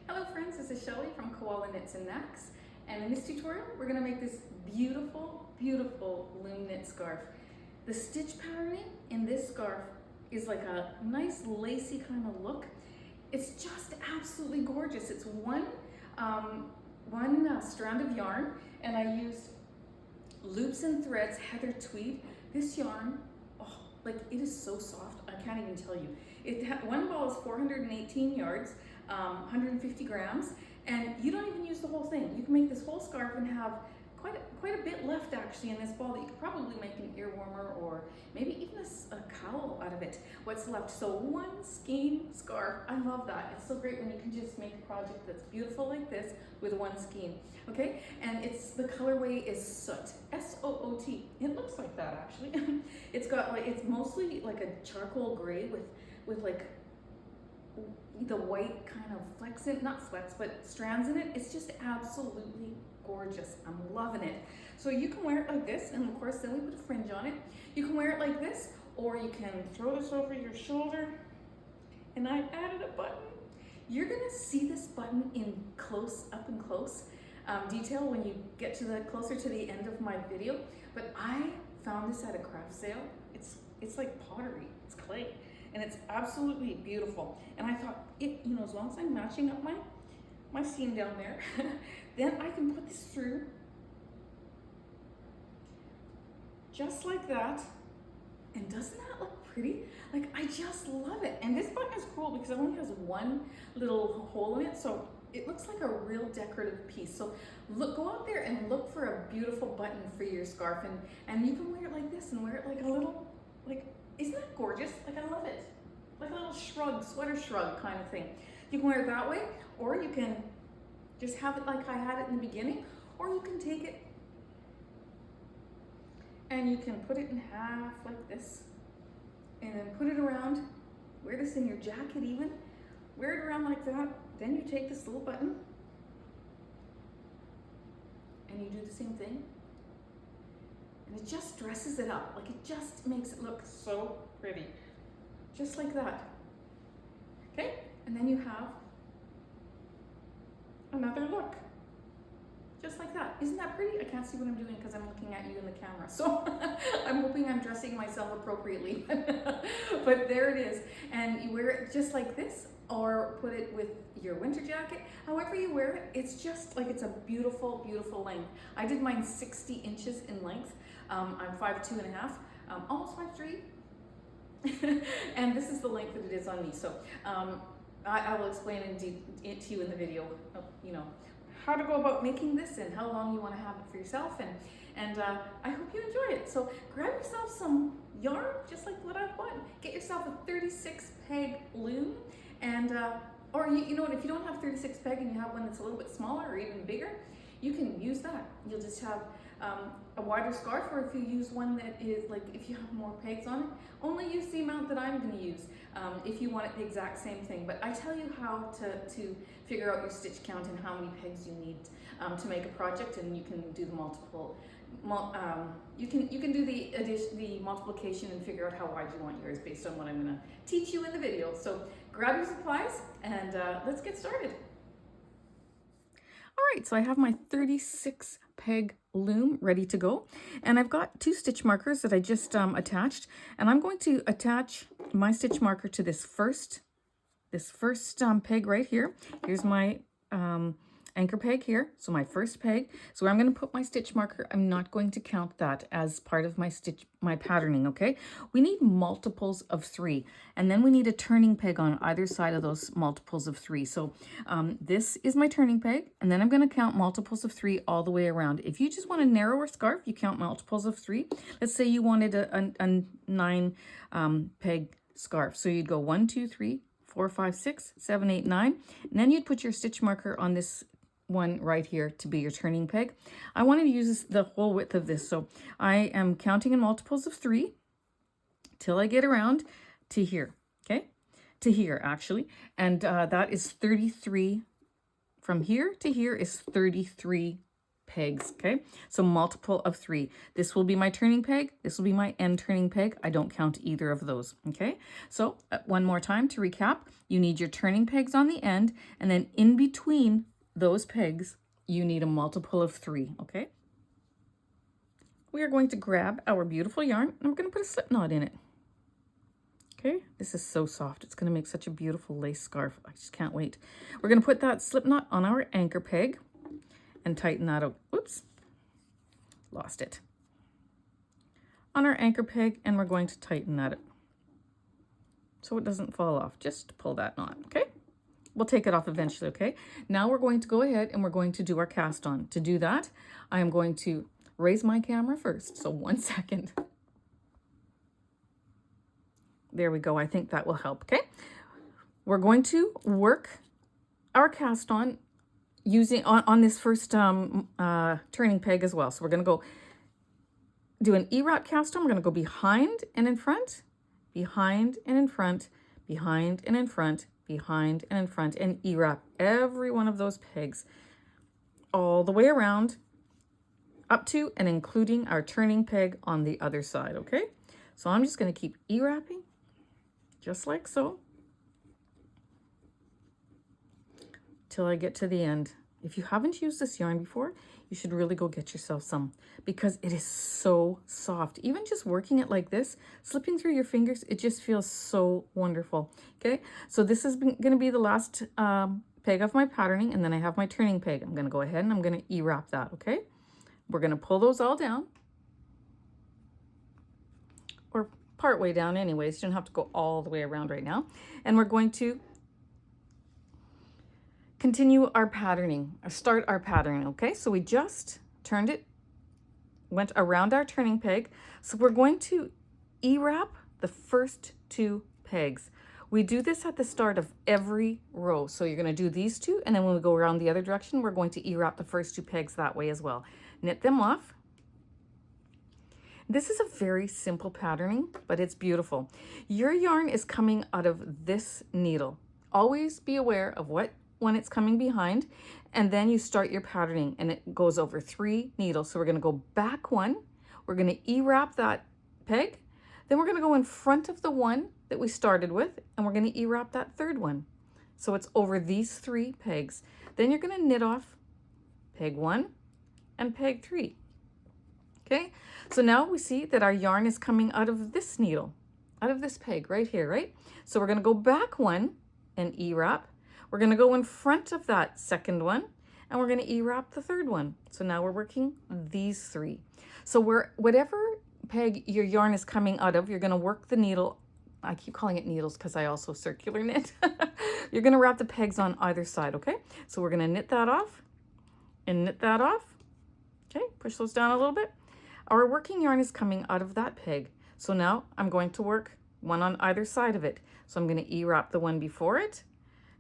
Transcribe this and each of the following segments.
Hello friends, this is Shelley from Koala Knits and Knacks, and in this tutorial we're going to make this beautiful loom knit scarf. The stitch patterning in this scarf is like a nice lacy kind of look. It's just absolutely gorgeous. It's one strand of yarn, and I used Loops and Threads Heather Tweed. This yarn, oh, like it is so soft, I can't even tell you. One ball is 418 yards, 150 grams, and you don't even use the whole thing. You can make this whole scarf and have quite a bit left actually in this ball that you could probably make an ear warmer or maybe even a cowl out of it, what's left. So one skein scarf, I love that. It's so great when you can just make a project that's beautiful like this with one skein, okay? And the colorway is Soot, S-O-O-T. It looks like that actually. It's mostly like a charcoal gray with like the white kind of but strands in it. It's just absolutely gorgeous. I'm loving it. So you can wear it like this, and of course then we put a fringe on it. You can wear it like this, or you can throw this over your shoulder, and I added a button. You're gonna see this button in up and close detail when you get to closer to the end of my video, but I found this at a craft sale. It's like pottery, it's clay. And it's absolutely beautiful. And I thought, as long as I'm matching up my seam down there, then I can put this through just like that. And doesn't that look pretty? Like, I just love it. And this button is cool because it only has one little hole in it, so it looks like a real decorative piece. So go out there and look for a beautiful button for your scarf, and you can wear it like this and wear it like a little, isn't that gorgeous? Like, I love it. Like a little shrug, sweater shrug kind of thing. You can wear it that way, or you can just have it like I had it in the beginning, or you can take it and you can put it in half like this, and then put it around, wear this in your jacket even, wear it around like that. Then you take this little button and you do the same thing. And it just dresses it up. Like, it just makes it look so pretty. Just like that. Okay? And then you have another look. Just like that. Isn't that pretty? I can't see what I'm doing because I'm looking at you in the camera. So I'm hoping I'm dressing myself appropriately. But there it is. And you wear it just like this, or put it with your winter jacket. However you wear it, it's just like, it's a beautiful length. I did mine 60 inches in length. I'm 5'2" and a half, almost 5'3". And this is the length that it is on me. So I will explain it to you in the video, how to go about making this and how long you want to have it for yourself. And I hope you enjoy it. So grab yourself some yarn, just like what I've bought. Get yourself a 36 peg loom, and or you know what, if you don't have 36 peg and you have one that's a little bit smaller or even bigger, you can use that. You'll just have a wider scarf, or if you use one that is like, if you have more pegs on it, only use the amount that I'm going to use if you want it the exact same thing. But I tell you how to figure out your stitch count and how many pegs you need to make a project, and you can do the you can do the multiplication and figure out how wide you want yours based on what I'm going to teach you in the video. So grab your supplies and let's get started. All right, so I have my 36 peg loom ready to go, and I've got 2 stitch markers that I just attached, and I'm going to attach my stitch marker to this first peg right here. Here's my anchor peg here, so my first peg. So I'm going to put my stitch marker, I'm not going to count that as part of my patterning, okay? We need multiples of 3, and then we need a turning peg on either side of those multiples of 3. So this is my turning peg, and then I'm going to count multiples of 3 all the way around. If you just want a narrower scarf, you count multiples of 3. Let's say you wanted a 9 peg scarf, so you'd go 1, 2, 3, 4, 5, 6, 7, 8, 9, and then you'd put your stitch marker on this one right here to be your turning peg. I wanted to use the whole width of this, so I am counting in multiples of 3 till I get around to here, okay? To here actually, and that is 33. From here to here is 33 pegs, okay? So multiple of 3. This will be my turning peg. This will be my end turning peg. I don't count either of those, okay? So one more time to recap, you need your turning pegs on the end, and then in between those pegs, you need a multiple of 3, okay? We are going to grab our beautiful yarn and we're going to put a slip knot in it. Okay, this is so soft. It's going to make such a beautiful lace scarf. I just can't wait. We're going to put that slip knot on our anchor peg and tighten that out. Oops, lost it. On our anchor peg, and we're going to tighten that up so it doesn't fall off. Just pull that knot, okay? We'll take it off eventually, okay? Now we're going to go ahead and we're going to do our cast on. To do that, I am going to raise my camera first. So 1 second. There we go. I think that will help, okay? We're going to work our cast on using on this first turning peg as well. So we're going to go do an E-wrap cast on. We're going to go behind and in front, behind and in front, behind and in front, behind and in front, and E-wrap every one of those pegs all the way around up to and including our turning peg on the other side, okay? So I'm just going to keep E-wrapping just like so till I get to the end. If you haven't used this yarn before, you should really go get yourself some because it is so soft. Even just working it like this, slipping through your fingers, it just feels so wonderful. Okay, so this is going to be the last peg of my patterning, and then I have my turning peg. I'm going to go ahead and I'm going to E-wrap that, okay? We're going to pull those all down, or part way down anyways. You don't have to go all the way around right now. And we're going to continue our patterning, or start our patterning, okay? So we just turned it, went around our turning peg. So we're going to E-wrap the first 2 pegs. We do this at the start of every row. So you're going to do these 2, and then when we go around the other direction, we're going to E-wrap the first 2 pegs that way as well. Knit them off. This is a very simple patterning, but it's beautiful. Your yarn is coming out of this needle. Always be aware of what one it's coming behind, and then you start your patterning, and it goes over 3 needles. So we're going to go back 1, we're going to E-wrap that peg, then we're going to go in front of the one that we started with, and we're going to E-wrap that 3rd one. So it's over these 3 pegs. Then you're going to knit off peg 1 and peg 3. Okay, so now we see that our yarn is coming out of this needle, out of this peg right here, right? So we're going to go back 1 and E-wrap. We're going to go in front of that 2nd one, and we're going to E-wrap the 3rd one. So now we're working these 3. So whatever peg your yarn is coming out of, you're going to work the needle. I keep calling it needles because I also circular knit. You're going to wrap the pegs on either side, okay? So we're going to knit that off and knit that off. Okay, push those down a little bit. Our working yarn is coming out of that peg. So now I'm going to work one on either side of it. So I'm going to E-wrap the one before it,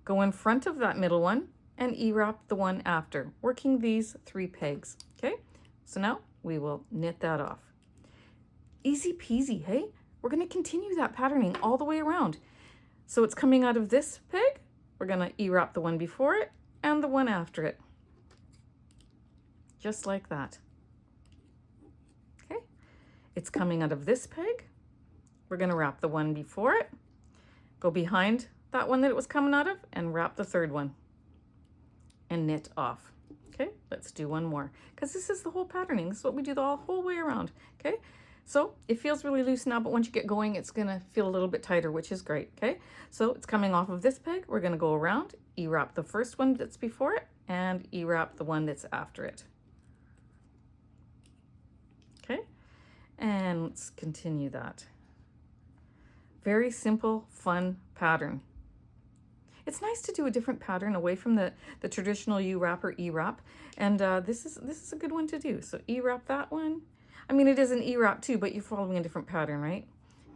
go in front of that middle one, and E-wrap the one after, working these 3 pegs. Okay, so now we will knit that off. Easy peasy, hey? We're going to continue that patterning all the way around. So it's coming out of this peg. We're going to E-wrap the one before it and the one after it. Just like that. Okay, it's coming out of this peg. We're going to wrap the one before it, go behind that one that it was coming out of, and wrap the 3rd one and knit off. Okay, let's do one more because this is the whole patterning. This is what we do the whole way around. Okay, so it feels really loose now, but once you get going, it's going to feel a little bit tighter, which is great. Okay, so it's coming off of this peg. We're going to go around, E-wrap the first one that's before it, and E-wrap the one that's after it. Okay, and let's continue that. Very simple, fun pattern. It's nice to do a different pattern away from the traditional U-wrap or E-wrap, and this is a good one to do. So E-wrap that one. I mean, it is an E-wrap too, but you're following a different pattern, right?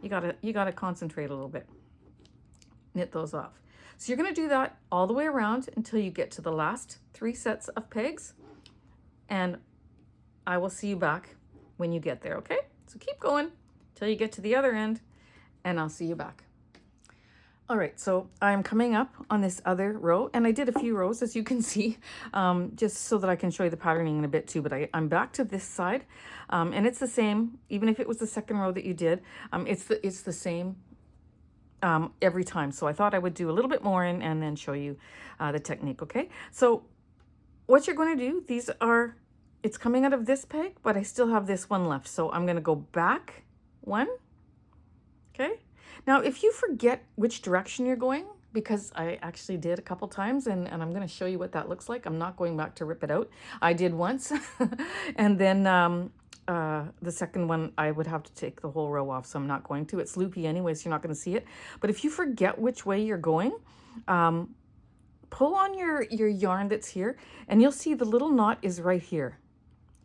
You gotta concentrate a little bit. Knit those off. So you're gonna do that all the way around until you get to the last 3 sets of pegs, and I will see you back when you get there, okay? So keep going till you get to the other end, and I'll see you back. All right, so I'm coming up on this other row, and I did a few rows, as you can see, just so that I can show you the patterning in a bit too, but I'm back to this side, and it's the same, even if it was the second row that you did, it's the same every time. So I thought I would do a little bit more and then show you the technique, okay? So what you're going to do, it's coming out of this peg, but I still have this one left. So I'm going to go back one, okay? Now, if you forget which direction you're going, because I actually did a couple times, and I'm going to show you what that looks like. I'm not going back to rip it out. I did once, and then the second one, I would have to take the whole row off, so I'm not going to. It's loopy anyway, so you're not going to see it. But if you forget which way you're going, pull on your yarn that's here, and you'll see the little knot is right here.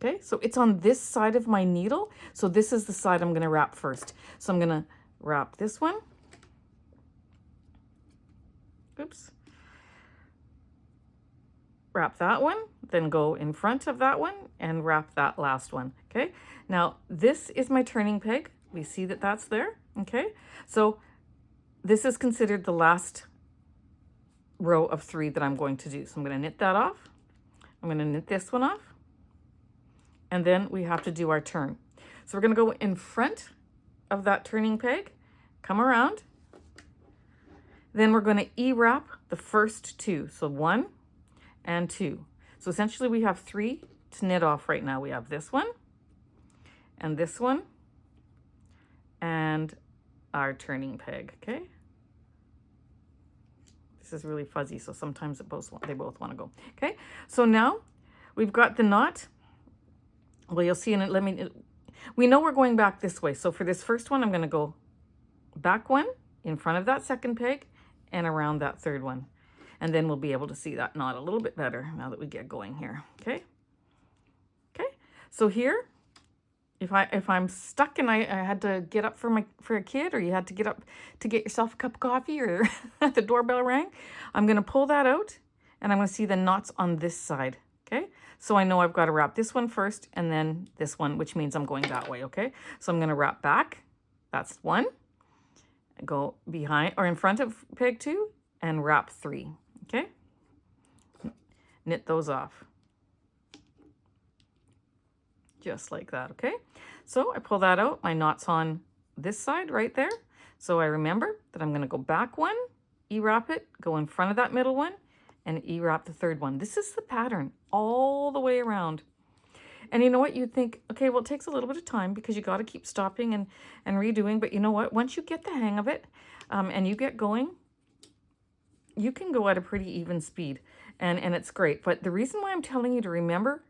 Okay, so it's on this side of my needle. So this is the side I'm going to wrap first. So I'm going to wrap this one. Oops. Wrap that one, then go in front of that one and wrap that last one. Okay, now this is my turning peg. We see that that's there. Okay, so this is considered the last row of 3 that I'm going to do. So I'm going to knit that off. I'm going to knit this one off. And then we have to do our turn. So we're going to go in front of that turning peg, come around. Then we're going to E-wrap the first 2. So 1 and 2. So essentially we have 3 to knit off right now. We have this one and this one and our turning peg, okay? This is really fuzzy, so sometimes they both want to go. Okay, so now we've got the knot. Well, you'll see in it. We know we're going back this way. So for this first one, I'm going to go back one in front of that second peg and around that third one. And then we'll be able to see that knot a little bit better now that we get going here. Okay. Okay. So here, if I'm stuck and I had to get up for a kid, or you had to get up to get yourself a cup of coffee, or the doorbell rang, I'm going to pull that out and I'm going to see the knots on this side. Okay. So I know I've got to wrap this one first and then this one, which means I'm going that way. Okay. So I'm going to wrap back. That's 1. Go behind or in front of peg 2 and wrap 3. Okay. Knit those off. Just like that, okay? So I pull that out, my knot's on this side right there. So I remember that I'm gonna go back 1, E-wrap it, go in front of that middle one, and E-wrap the third one. This is the pattern all the way around. And you know what, you'd think, okay, well, it takes a little bit of time because you gotta keep stopping and redoing, but you know what, once you get the hang of it and you get going, you can go at a pretty even speed and it's great. But the reason why I'm telling you to remember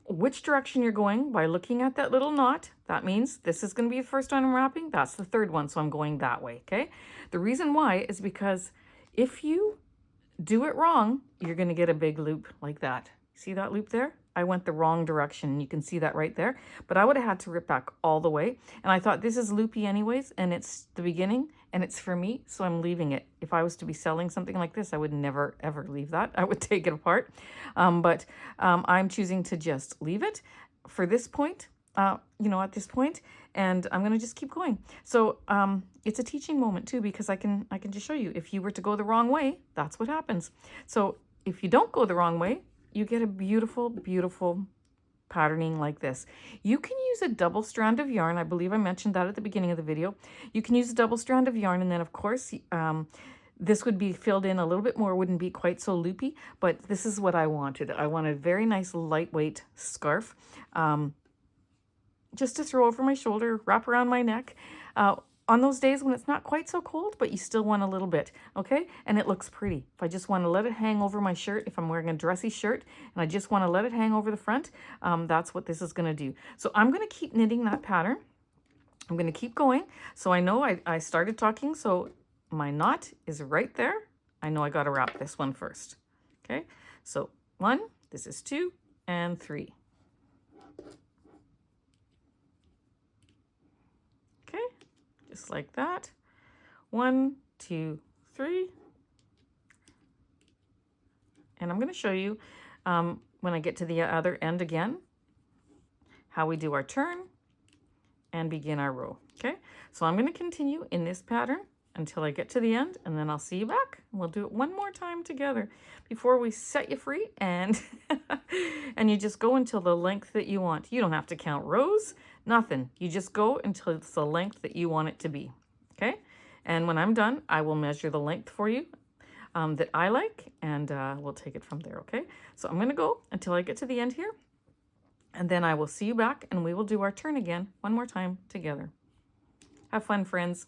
which direction you're going by looking at that little knot, that means this is going to be the first one I'm wrapping, that's the third one, so I'm going that way, okay? The reason why is because if you do it wrong, you're going to get a big loop like that. See that loop there? I went the wrong direction. You can see that right there, but I would have had to rip back all the way, and I thought this is loopy anyways, and it's the beginning, and it's for me, so I'm leaving it. If I was to be selling something like this, I would never ever leave that. I would take it apart, but I'm choosing to just leave it for this point, you know, at this point, and I'm gonna just keep going. So it's a teaching moment too, because I can just show you, if you were to go the wrong way, that's what happens. So if you don't go the wrong way, you get a beautiful, beautiful patterning like this. You can use a double strand of yarn. I believe I mentioned that at the beginning of the video. You can use a double strand of yarn, and then of course this would be filled in a little bit more, wouldn't be quite so loopy, but this is what I wanted. I wanted a very nice lightweight scarf just to throw over my shoulder, wrap around my neck. On those days when it's not quite so cold, but you still want a little bit, okay? And it looks pretty. If I just want to let it hang over my shirt, if I'm wearing a dressy shirt and I just want to let it hang over the front, that's what this is going to do. So I'm going to keep knitting that pattern. I'm going to keep going. So I know I started talking, so my knot is right there. I know I got to wrap this one first, okay? So 1, this is 2, and 3. Just like that. 1, 2, 3. And I'm going to show you when I get to the other end again how we do our turn and begin our row. Okay, so I'm going to continue in this pattern until I get to the end, and then I'll see you back. We'll do it one more time together before we set you free, and and you just go until the length that you want. You don't have to count rows, nothing. You just go until it's the length that you want it to be, okay? And when I'm done, I will measure the length for you that I like, and we'll take it from there, okay? So I'm gonna go until I get to the end here, and then I will see you back, and we will do our turn again one more time together. Have fun, friends.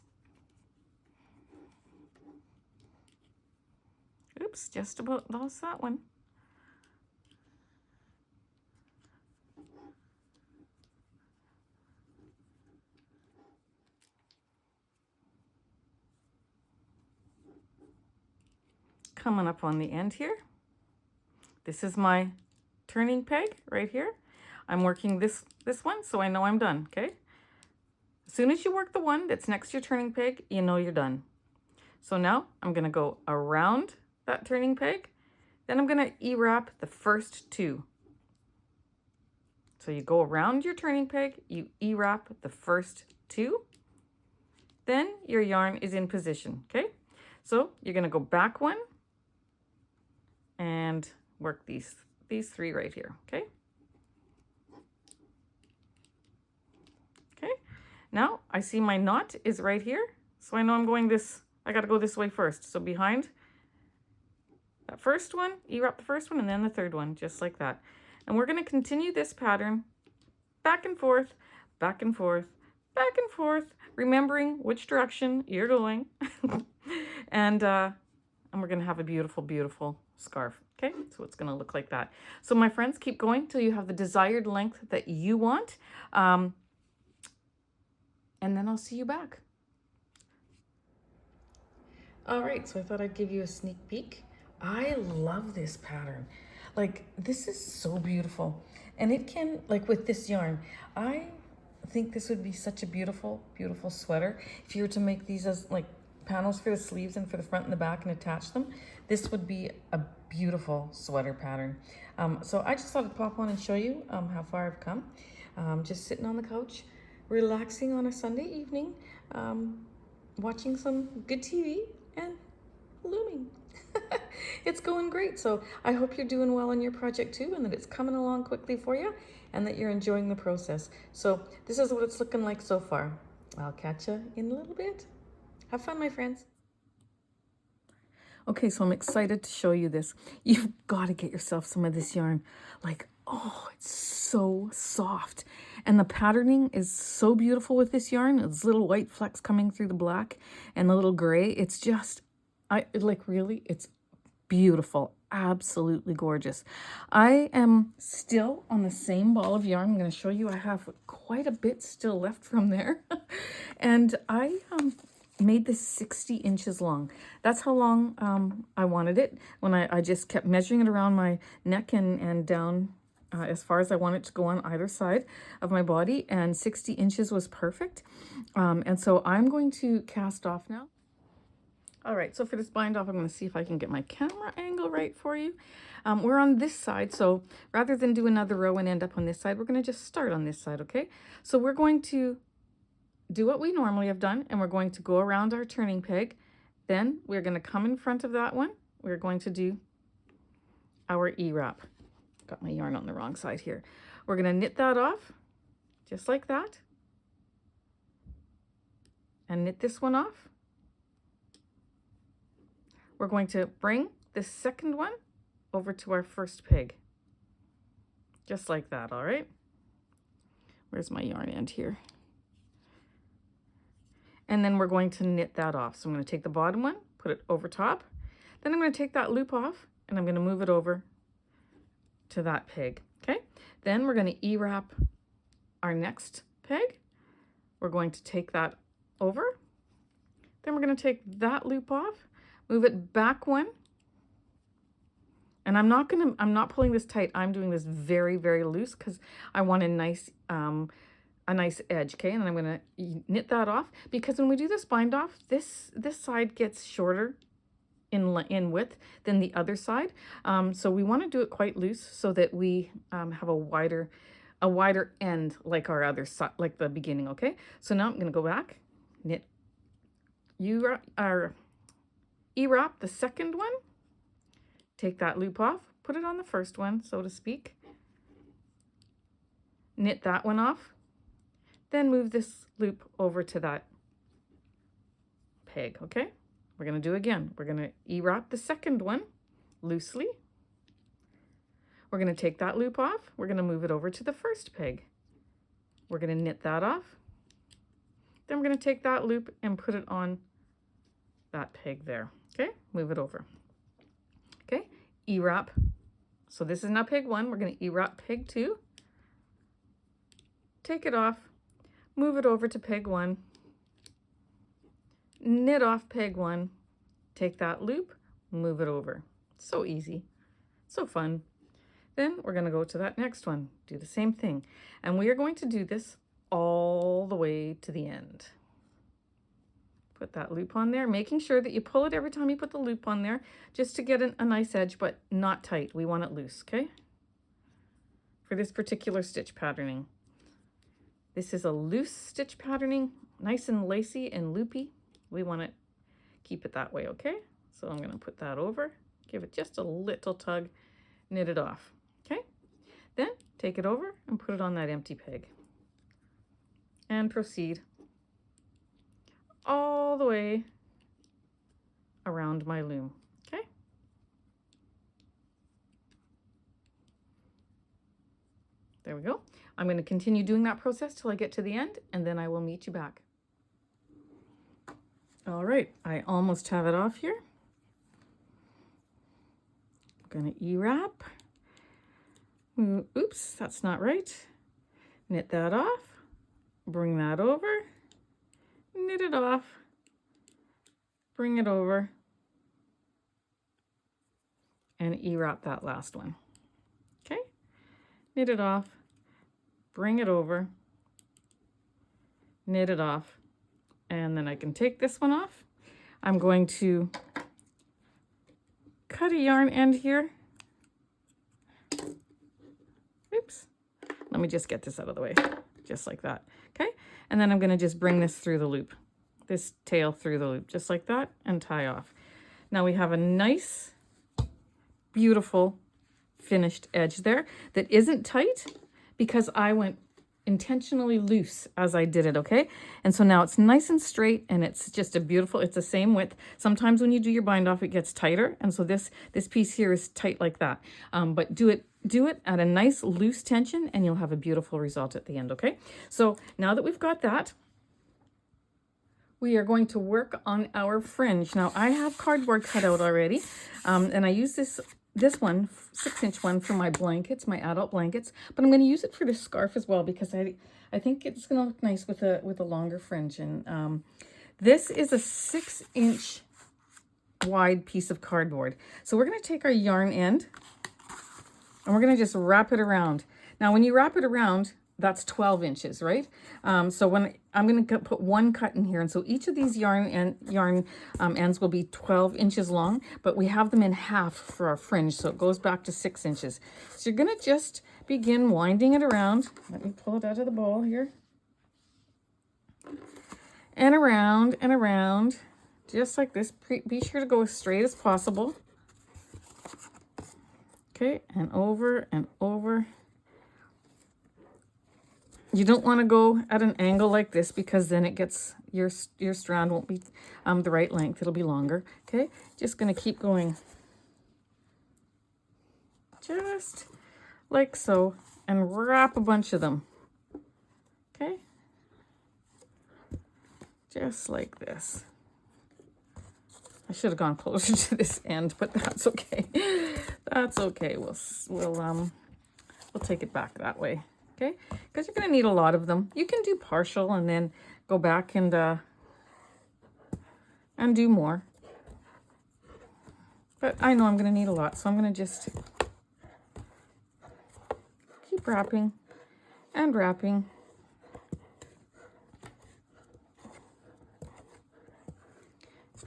Oops, just about lost that one. Coming up on the end here. This is my turning peg right here. I'm working this one, so I know I'm done, okay? As soon as you work the one that's next to your turning peg, you know you're done. So now I'm gonna go around that turning peg, then I'm gonna E-wrap the first two. So you go around your turning peg, you E-wrap the first two, then your yarn is in position, okay? So you're gonna go back one and work these three right here, okay? Okay, now I see my knot is right here, so I know I'm going this, I gotta go this way first. So behind that first one, E-wrap the first one, and then the third one, just like that. And we're gonna continue this pattern back and forth, back and forth, back and forth, remembering which direction you're going. And we're gonna have a beautiful, beautiful scarf. Okay, so it's gonna look like that. So my friends, keep going till you have the desired length that you want. And then I'll see you back. All right, so I thought I'd give you a sneak peek. I love this pattern. Like, this is so beautiful. And it can, like with this yarn, I think this would be such a beautiful, beautiful sweater. If you were to make these as like panels for the sleeves and for the front and the back and attach them, this would be a beautiful sweater pattern. So I just thought I'd pop on and show you how far I've come. Just sitting on the couch, relaxing on a Sunday evening, watching some good TV and looming. It's going great. So I hope you're doing well on your project too, and that it's coming along quickly for you, and that you're enjoying the process. So this is what it's looking like so far. I'll catch you in a little bit. Have fun, my friends. Okay, so I'm excited to show you this. You've got to get yourself some of this yarn. Like, oh, it's so soft. And the patterning is so beautiful with this yarn. There's little white flecks coming through the black and the little gray. It's just, really, it's beautiful. Absolutely gorgeous. I am still on the same ball of yarn. I'm going to show you. I have quite a bit still left from there. And I made this 60 inches long. That's how long I wanted it. When I just kept measuring it around my neck and down as far as I want it to go on either side of my body, and 60 inches was perfect. And so I'm going to cast off now. All right, so for this bind off, I'm going to see if I can get my camera angle right for you. We're on this side, so rather than do another row and end up on this side, we're going to just start on this side, okay? So we're going to do what we normally have done, and we're going to go around our turning peg. Then we're going to come in front of that one. We're going to do our E-wrap. Got my yarn on the wrong side here. We're going to knit that off, just like that. And knit this one off. We're going to bring this second one over to our first peg. Just like that, all right? Where's my yarn end here? And then we're going to knit that off. So I'm going to take the bottom one, put it over top. Then I'm going to take that loop off and I'm going to move it over to that peg, okay? Then we're going to E-wrap our next peg. We're going to take that over. Then we're going to take that loop off, move it back one. And I'm not pulling this tight. I'm doing this very, very loose because I want a nice edge, okay? And I'm gonna knit that off because when we do this bind off, this side gets shorter in width than the other side. So we want to do it quite loose so that we have a wider end like our other side, like the beginning, okay? So now I'm gonna go back, knit E-wrap the second one. Take that loop off, put it on the first one, so to speak. Knit that one off. Then move this loop over to that peg, okay? We're going to do again. We're going to E-wrap the second one loosely. We're going to take that loop off. We're going to move it over to the first peg. We're going to knit that off. Then we're going to take that loop and put it on that peg there. Okay, move it over. Okay, E-wrap. So this is now peg 1. We're going to E-wrap peg 2. Take it off. Move it over to peg 1. Knit off peg 1. Take that loop. Move it over. So easy. So fun. Then we're going to go to that next one. Do the same thing. And we are going to do this all the way to the end. Put that loop on there, making sure that you pull it every time you put the loop on there, just to get a nice edge, but not tight. We want it loose, okay? For this particular stitch patterning. This is a loose stitch patterning, nice and lacy and loopy. We want to keep it that way, okay? So I'm going to put that over, give it just a little tug, knit it off, okay? Then take it over and put it on that empty peg. And proceed all the way around my loom, okay? There we go. I'm going to continue doing that process till I get to the end, and then I will meet you back. All right, I almost have it off here. I'm going to E-wrap. Oops, that's not right. Knit that off. Bring that over, knit it off, bring it over, and E-wrap that last one. Okay, knit it off, bring it over, knit it off, and then I can take this one off. I'm going to cut a yarn end here. Oops, let me just get this out of the way, just like that. Okay, and then I'm going to just bring this through the loop, this tail through the loop, just like that, and tie off. Now we have a nice, beautiful, finished edge there that isn't tight because I went intentionally loose as I did it, okay? And so now it's nice and straight, and it's just a beautiful, it's the same width. Sometimes when you do your bind off, it gets tighter, and so this piece here is tight like that. But do it at a nice loose tension, and you'll have a beautiful result at the end, okay? So now that we've got that, we are going to work on our fringe. Now I have cardboard cut out already, and I use this one, 6-inch one, for my blankets, my adult blankets, but I'm going to use it for the scarf as well because I think it's going to look nice with a longer fringe. And this is a 6-inch wide piece of cardboard. So we're going to take our yarn end and we're going to just wrap it around. Now, when you wrap it around, that's 12 inches, right? So when I'm going to put one cut in here, and so each of these yarn ends will be 12 inches long, but we have them in half for our fringe, so it goes back to 6 inches. So you're going to just begin winding it around. Let me pull it out of the bowl here. And around, just like this. Be sure to go as straight as possible. Okay, and over and over. You don't want to go at an angle like this because then it gets, your strand won't be the right length. It'll be longer. Okay, just going to keep going. Just like so, and wrap a bunch of them. Okay, just like this. I should have gone closer to this end, but that's okay. That's okay. We'll take it back that way. Okay, because you're going to need a lot of them. You can do partial and then go back and do more. But I know I'm going to need a lot, so I'm going to just keep wrapping and wrapping.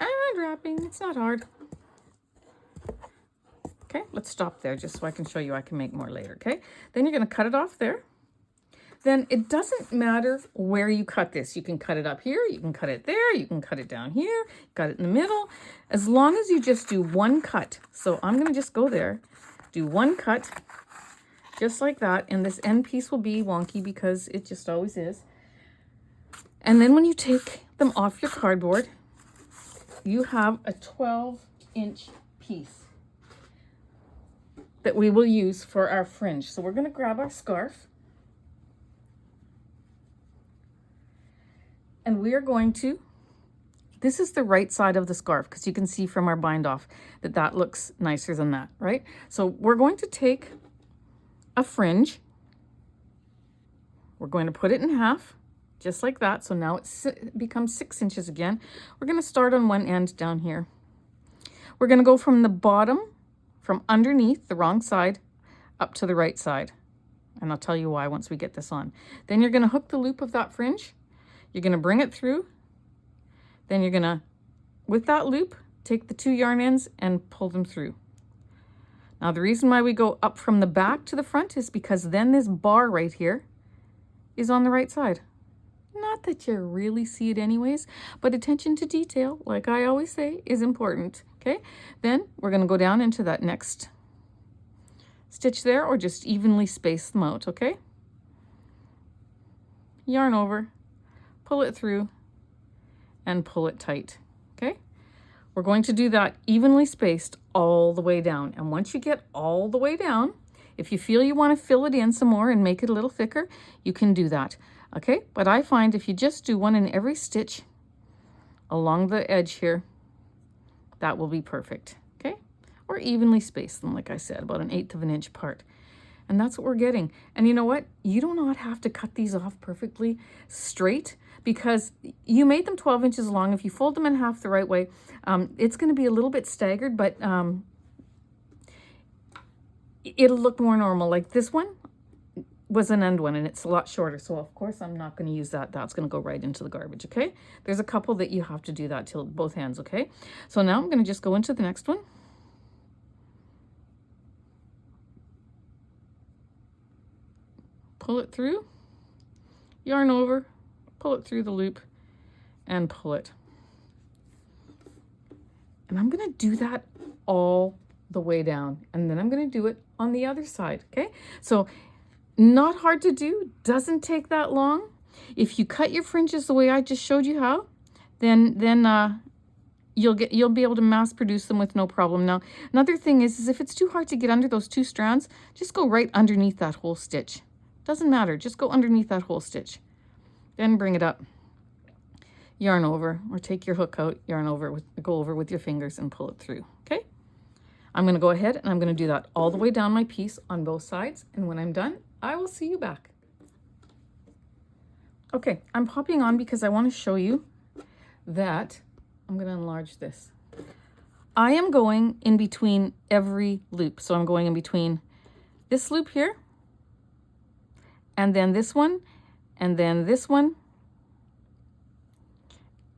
And wrapping. It's not hard. Okay, let's stop there just so I can show you I can make more later, okay? Then you're going to cut it off there. then it doesn't matter where you cut this. You can cut it up here, you can cut it there, you can cut it down here, cut it in the middle, as long as you just do one cut. So I'm going to just go there, do one cut, just like that, and this end piece will be wonky because it just always is. And then when you take them off your cardboard, you have a 12-inch piece that we will use for our fringe. So we're going to grab our scarf, and we are going to, this is the right side of the scarf because you can see from our bind off that that looks nicer than that, right? So we're going to take a fringe, we're going to put it in half, just like that. So now it becomes 6 inches again. We're going to start on one end down here. We're going to go from the bottom, from underneath the wrong side, up to the right side. And I'll tell you why once we get this on. Then you're going to hook the loop of that fringe. You're going to bring it through. Then you're going to, with that loop, take the 2 yarn ends and pull them through. Now the reason why we go up from the back to the front is because then this bar right here is on the right side. Not that you really see it anyways, but attention to detail, like I always say, is important, okay? Then we're going to go down into that next stitch there, or just evenly space them out, okay? Yarn over, pull it through, and pull it tight, okay? We're going to do that evenly spaced all the way down. And once you get all the way down, if you feel you want to fill it in some more and make it a little thicker, you can do that. Okay, but I find if you just do one in every stitch along the edge here, that will be perfect, okay? Or evenly space them, like I said, about 1/8 of an inch apart. And that's what we're getting. And you know what? You do not have to cut these off perfectly straight because you made them 12 inches long. If you fold them in half the right way, it's going to be a little bit staggered, but it'll look more normal. Like this one was an end one and it's a lot shorter, so of course I'm not going to use that. That's going to go right into the garbage, okay? There's a couple that you have to do that till both hands, okay? So now I'm going to just go into the next one. Pull it through, yarn over, pull it through the loop, and pull it. And I'm going to do that all the way down, and then I'm going to do it on the other side, okay? So not hard to do, doesn't take that long. If you cut your fringes the way I just showed you how, then you'll be able to mass produce them with no problem. Now, another thing is if it's too hard to get under those 2 strands, just go right underneath that whole stitch. Doesn't matter, just go underneath that whole stitch. Then bring it up, yarn over, or take your hook out, yarn over, go over with your fingers and pull it through, okay? I'm going to go ahead and I'm going to do that all the way down my piece on both sides, and when I'm done, I will see you back. Okay, I'm popping on because I want to show you that I'm going to enlarge this. I am going in between every loop. So I'm going in between this loop here, and then this one, and then this one,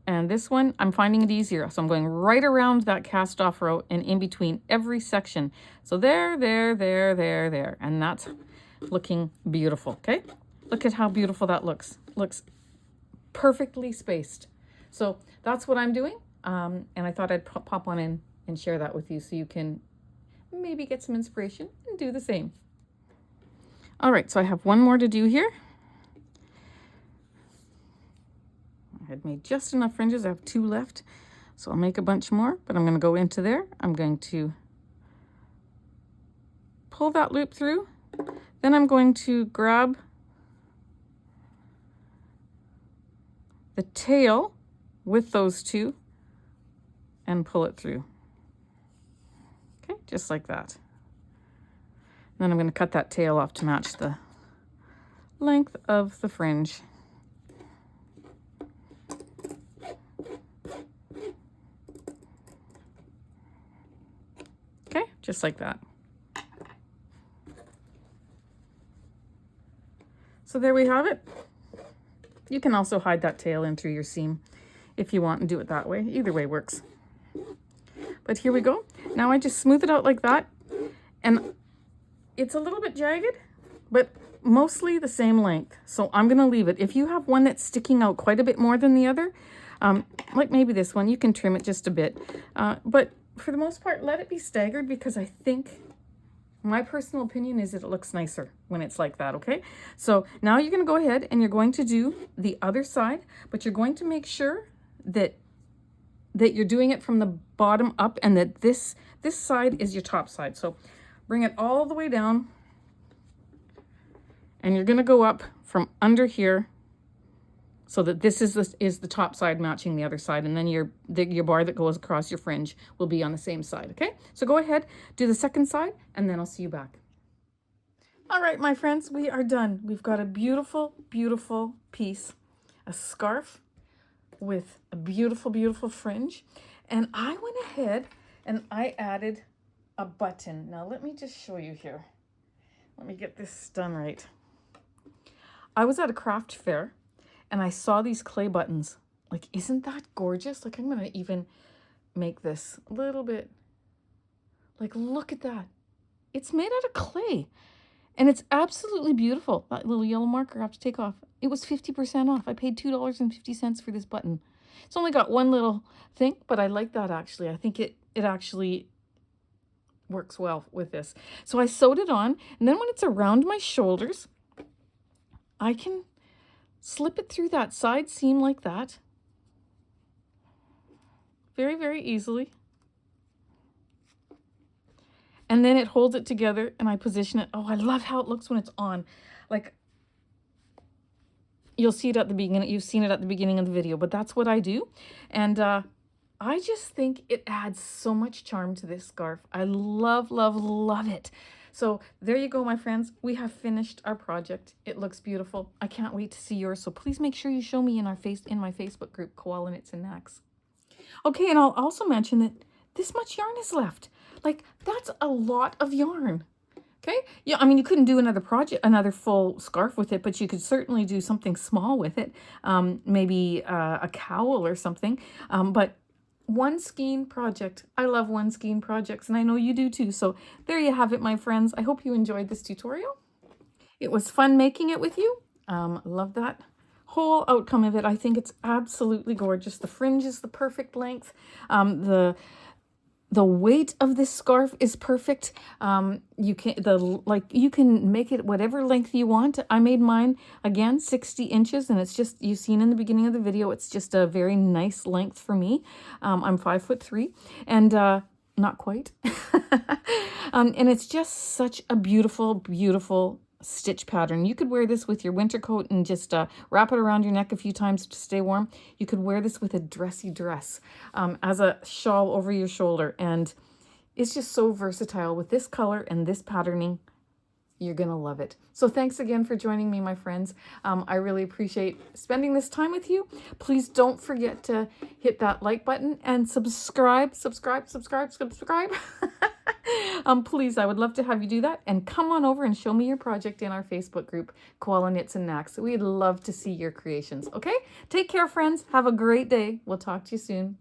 and this one. I'm finding it easier. So I'm going right around that cast off row and in between every section. So there, there, there, there, there. And that's looking beautiful, okay? Look at how beautiful that looks. Looks perfectly spaced. So that's what I'm doing. And I thought I'd pop on in and share that with you so you can maybe get some inspiration and do the same. All right, so I have one more to do here. I had made just enough fringes. I have 2 left, so I'll make a bunch more, but I'm going to go into there. I'm going to pull that loop through. Then I'm going to grab the tail with those 2 and pull it through. Okay, just like that. Then I'm going to cut that tail off to match the length of the fringe. Okay, just like that. So there we have it. You can also hide that tail in through your seam if you want and do it that way. Either way works. But here we go. Now I just smooth it out like that. And it's a little bit jagged, but mostly the same length. So I'm going to leave it. If you have one that's sticking out quite a bit more than the other, like maybe this one, you can trim it just a bit. But for the most part, let it be staggered, because I think my personal opinion is that it looks nicer when it's like that, okay? So now you're going to go ahead and you're going to do the other side, but you're going to make sure that you're doing it from the bottom up, and that this side is your top side. So bring it all the way down, and you're going to go up from under here, so that this is the top side matching the other side, and then your bar that goes across your fringe will be on the same side, okay? So go ahead, do the second side, and then I'll see you back. All right, my friends, we are done. We've got a beautiful, beautiful piece, a scarf with a beautiful, beautiful fringe. And I went ahead and I added a button. Now, let me just show you here. Let me get this done right. I was at a craft fair, and I saw these clay buttons. Like, isn't that gorgeous? Like, I'm going to even make this a little bit. Like, look at that. It's made out of clay. And it's absolutely beautiful. That little yellow marker I have to take off. It was 50% off. I paid $2.50 for this button. It's only got one little thing, but I like that actually. I think it actually works well with this. So I sewed it on, and then when it's around my shoulders, I can slip it through that side seam like that. Very, very easily. And then it holds it together, and I position it. Oh, I love how it looks when it's on. Like, you'll see it at the beginning. You've seen it at the beginning of the video, but that's what I do. And I just think it adds so much charm to this scarf. I love, love, love it. So there you go, my friends. We have finished our project. It looks beautiful. I can't wait to see yours. So please make sure you show me in my Facebook group, Koala Knits and Knacks. Okay, and I'll also mention that this much yarn is left. Like, that's a lot of yarn. Okay, yeah, I mean, you couldn't do another full scarf with it, but you could certainly do something small with it. Maybe a cowl or something. But one skein project. I love one skein projects, and I know you do too. So there you have it, my friends. I hope you enjoyed this tutorial. It was fun making it with you. Love that whole outcome of it. I think it's absolutely gorgeous. The fringe is the perfect length. The weight of this scarf is perfect. You can make it whatever length you want. I made mine again 60 inches, and it's just, you've seen in the beginning of the video, it's just a very nice length for me. I'm 5'3", and not quite. And it's just such a beautiful, beautiful stitch pattern. You could wear this with your winter coat and just wrap it around your neck a few times to stay warm. You could wear this with a dressy dress as a shawl over your shoulder, and it's just so versatile with this color and this patterning. You're gonna love it. So thanks again for joining me, my friends. I really appreciate spending this time with you. Please don't forget to hit that like button and subscribe. Please, I would love to have you do that, and come on over and show me your project in our Facebook group, Koala Knits and Knacks. We'd love to see your creations. Okay, take care, friends. Have a great day. We'll talk to you soon.